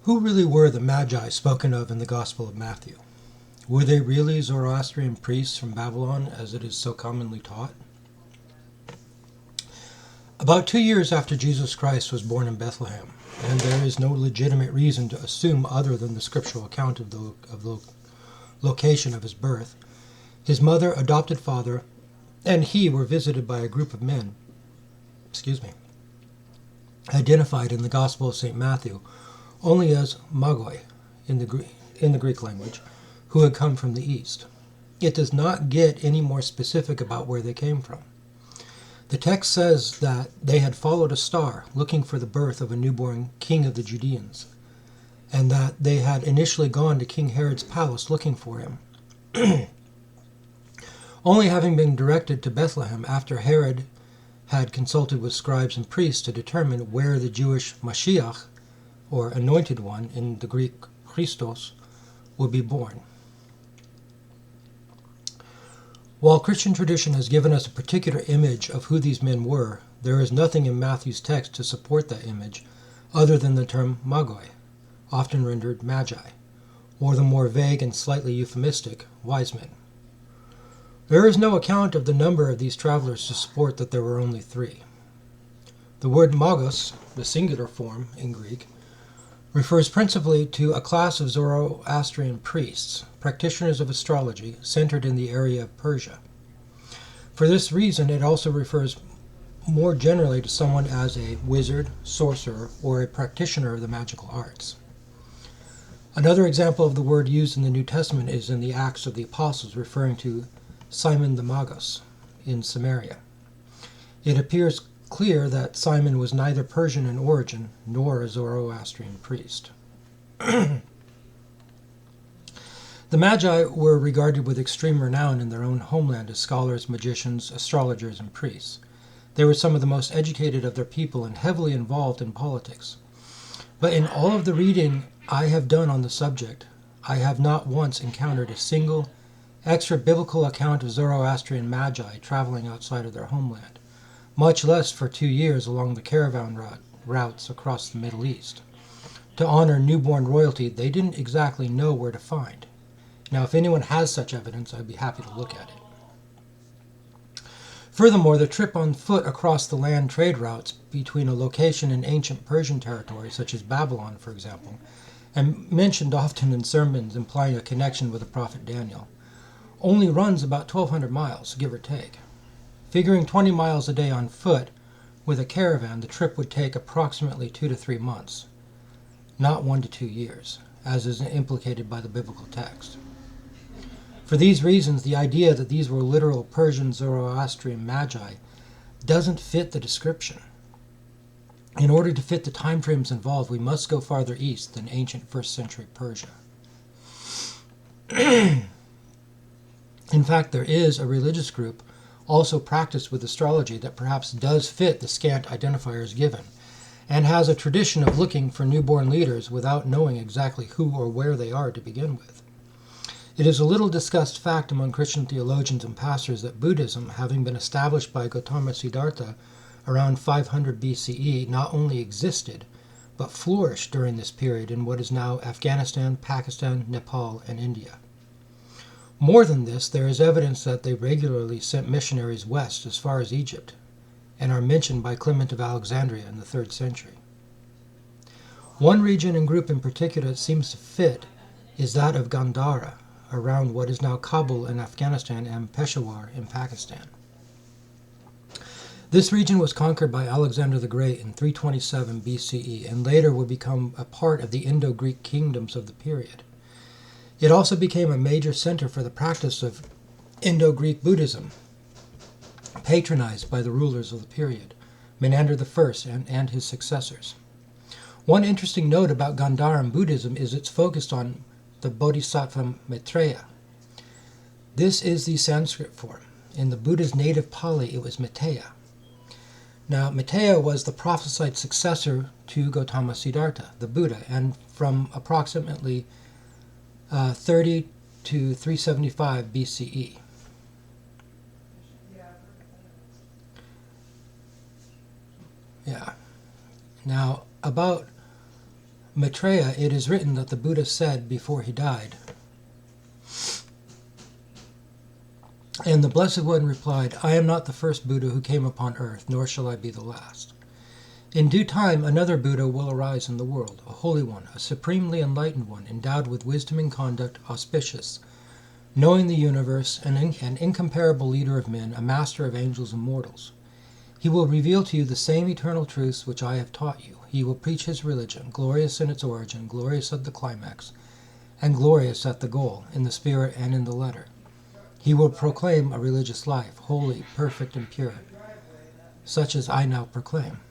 Who really were the Magi spoken of in the Gospel of Matthew? Were they really Zoroastrian priests from Babylon, as it is so commonly taught? About 2 years after Jesus Christ was born in Bethlehem, and there is no legitimate reason to assume other than the scriptural account of the location of his birth, his mother, adopted father, and he were visited by a group of men, identified in the Gospel of St. Matthew only as magoi in the Greek language, who had come from the east. It does not get any more specific about where they came from. The text says that they had followed a star looking for the birth of a newborn king of the Judeans, and that they had initially gone to King Herod's palace looking for him, only having been directed to Bethlehem after Herod had consulted with scribes and priests to determine where the Jewish Maschiach, or Anointed One in the Greek Christos, would be born. While Christian tradition has given us a particular image of who these men were, there is nothing in Matthew's text to support that image other than the term magoi, often rendered magi, or the more vague and slightly euphemistic wise men. There is no account of the number of these travelers to support that there were only 3. The word magos, the singular form in Greek, refers principally to a class of Zoroastrian priests, practitioners of astrology, centered in the area of Persia. For this reason, it also refers more generally to someone as a wizard, sorcerer, or a practitioner of the magical arts. Another example of the word used in the New Testament is in the Acts of the Apostles, referring to Simon the Magus in Samaria. It appears clear that Simon was neither Persian in origin nor a Zoroastrian priest. The Magi were regarded with extreme renown in their own homeland as scholars, magicians, astrologers, and priests. They were some of the most educated of their people and heavily involved in politics. But in all of the reading I have done on the subject, I have not once encountered a single extra-biblical account of Zoroastrian Magi traveling outside of their homeland, much less for 2 years along the caravan routes across the Middle East. To honor newborn royalty they didn't exactly know where to find. Now, if anyone has such evidence, I'd be happy to look at it. Furthermore, the trip on foot across the land trade routes between a location in ancient Persian territory, such as Babylon, for example, and mentioned often in sermons implying a connection with the prophet Daniel, only runs about 1,200 miles, give or take. Figuring 20 miles a day on foot, with a caravan, the trip would take approximately 2 to 3 months, not 1 to 2 years, as is implicated by the biblical text. For these reasons, the idea that these were literal Persian Zoroastrian Magi doesn't fit the description. In order to fit the time frames involved, we must go farther east than ancient 1st century Persia. In fact, there is a religious group also practiced with astrology that perhaps does fit the scant identifiers given, and has a tradition of looking for newborn leaders without knowing exactly who or where they are to begin with. It is a little discussed fact among Christian theologians and pastors that Buddhism, having been established by Gautama Siddhartha around 500 BCE, not only existed, but flourished during this period in what is now Afghanistan, Pakistan, Nepal, and India. More than this, there is evidence that they regularly sent missionaries west as far as Egypt, and are mentioned by Clement of Alexandria in the 3rd century. One region and group in particular that seems to fit is that of Gandhara, around what is now Kabul in Afghanistan and Peshawar in Pakistan. This region was conquered by Alexander the Great in 327 BCE and later would become a part of the Indo-Greek kingdoms of the period. It also became a major center for the practice of Indo-Greek Buddhism, patronized by the rulers of the period, Menander I and his successors. One interesting note about Gandharan Buddhism is its focus on the Bodhisattva Maitreya. This is the Sanskrit form. In the Buddha's native Pali, it was Maitreya. Now, Maitreya was the prophesied successor to Gautama Siddhartha, the Buddha, and from approximately 30 to 375 BCE. Yeah. Now, about Maitreya, it is written that the Buddha said before he died. And the Blessed One replied, I am not the first Buddha who came upon earth, nor shall I be the last. In due time, another Buddha will arise in the world, a holy one, a supremely enlightened one, endowed with wisdom and conduct auspicious, knowing the universe, an incomparable leader of men, a master of angels and mortals. He will reveal to you the same eternal truths which I have taught you. He will preach his religion, glorious in its origin, glorious at the climax, and glorious at the goal, in the spirit and in the letter. He will proclaim a religious life, holy, perfect, and pure, such as I now proclaim.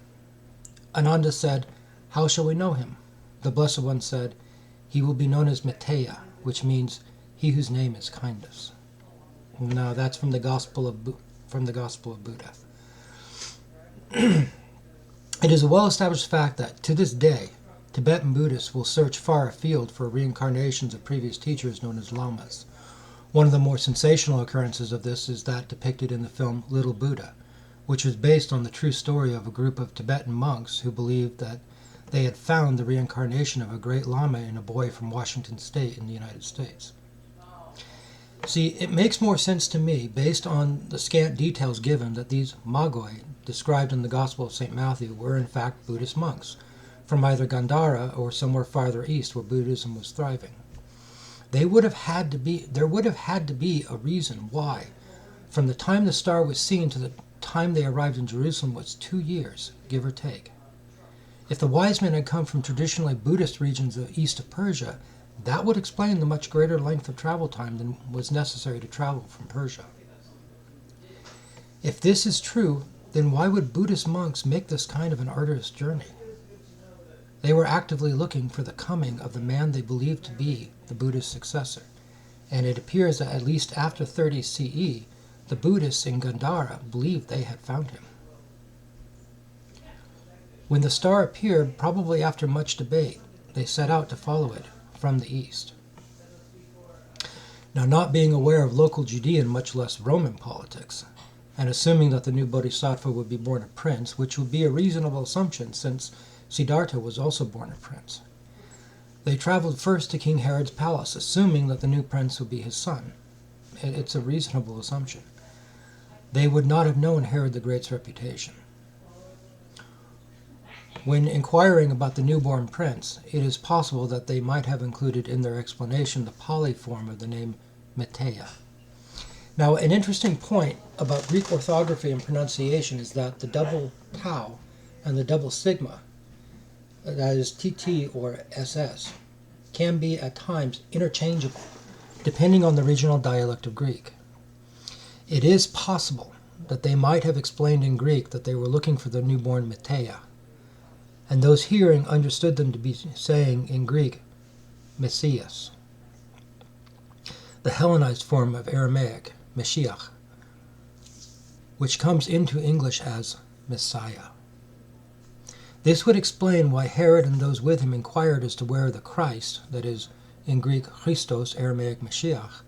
Ananda said, how shall we know him? The Blessed One said, he will be known as Maitreya, which means he whose name is kindness. Now that's from the Gospel of Buddha. It is a well-established fact that, to this day, Tibetan Buddhists will search far afield for reincarnations of previous teachers known as lamas. One of the more sensational occurrences of this is that depicted in the film Little Buddha, which was based on the true story of a group of Tibetan monks who believed that they had found the reincarnation of a great lama in a boy from Washington State in the United States. See, it makes more sense to me, based on the scant details given, that these magoi, described in the Gospel of St. Matthew, were in fact Buddhist monks, from either Gandhara or somewhere farther east where Buddhism was thriving. There would have had to be a reason why, from the time the star was seen to the time they arrived in Jerusalem, was 2 years, give or take. If the wise men had come from traditionally Buddhist regions east of Persia, that would explain the much greater length of travel time than was necessary to travel from Persia. If this is true, then why would Buddhist monks make this kind of an arduous journey? They were actively looking for the coming of the man they believed to be the Buddha's successor, and it appears that at least after 30 CE, the Buddhists in Gandhara believed they had found him. When the star appeared, probably after much debate, they set out to follow it from the east. Now, not being aware of local Judean, much less Roman politics, and assuming that the new Bodhisattva would be born a prince, which would be a reasonable assumption since Siddhartha was also born a prince, they traveled first to King Herod's palace, assuming that the new prince would be his son. It's a reasonable assumption. They would not have known Herod the Great's reputation. When inquiring about the newborn prince, it is possible that they might have included in their explanation the Pali form of the name Maitreya. Now, an interesting point about Greek orthography and pronunciation is that the double tau and the double sigma, that is TT or SS, can be at times interchangeable, depending on the regional dialect of Greek. It is possible that they might have explained in Greek that they were looking for the newborn Maitreya, and those hearing understood them to be saying in Greek, Messias, the Hellenized form of Aramaic, Maschiach, which comes into English as Messiah. This would explain why Herod and those with him inquired as to where the Christ, that is, in Greek Christos, Aramaic Maschiach,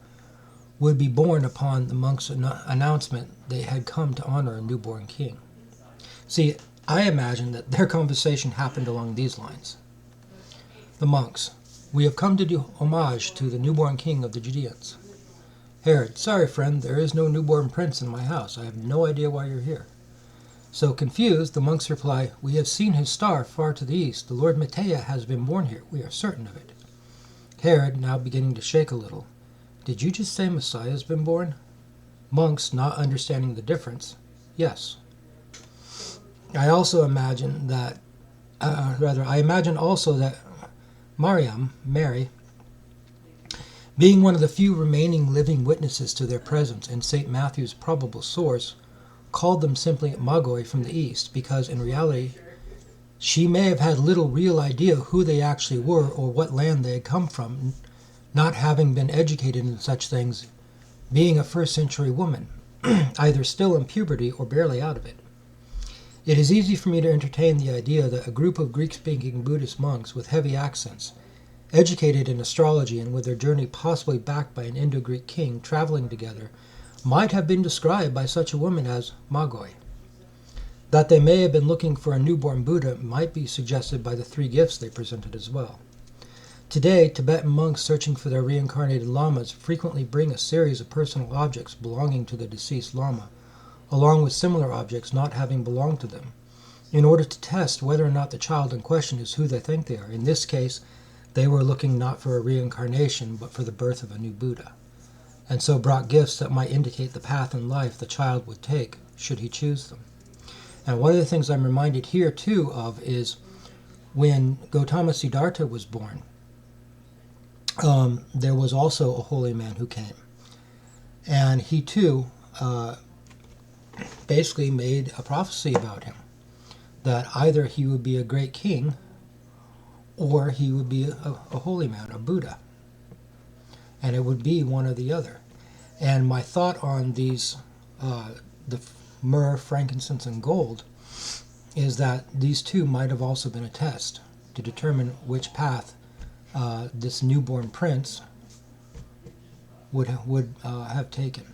would be born upon the monks' announcement they had come to honor a newborn king. See, I imagine that their conversation happened along these lines. The monks: we have come to do homage to the newborn king of the Judeans. Herod: sorry friend, there is no newborn prince in my house. I have no idea why you're here. So confused, the monks reply: we have seen his star far to the east. The Lord Maitreya has been born here. We are certain of it. Herod, now beginning to shake a little: did you just say Messiah has been born? Monks, not understanding the difference: yes. I imagine also that Mary, being one of the few remaining living witnesses to their presence and St. Matthew's probable source, called them simply magoi from the east, because in reality she may have had little real idea who they actually were or what land they had come from, not having been educated in such things, being a first-century woman, either still in puberty or barely out of it. It is easy for me to entertain the idea that a group of Greek-speaking Buddhist monks with heavy accents, educated in astrology and with their journey possibly backed by an Indo-Greek king traveling together, might have been described by such a woman as magoi. That they may have been looking for a newborn Buddha might be suggested by the 3 gifts they presented as well. Today, Tibetan monks searching for their reincarnated lamas frequently bring a series of personal objects belonging to the deceased lama, along with similar objects not having belonged to them, in order to test whether or not the child in question is who they think they are. In this case, they were looking not for a reincarnation, but for the birth of a new Buddha, and so brought gifts that might indicate the path in life the child would take, should he choose them. And one of the things I'm reminded here, too, of is when Gautama Siddhartha was born, there was also a holy man who came. And he, too, basically made a prophecy about him, that either he would be a great king or he would be a holy man, a Buddha. And it would be one or the other. And my thought on these, the myrrh, frankincense, and gold, is that these two might have also been a test to determine which path this newborn prince would have taken.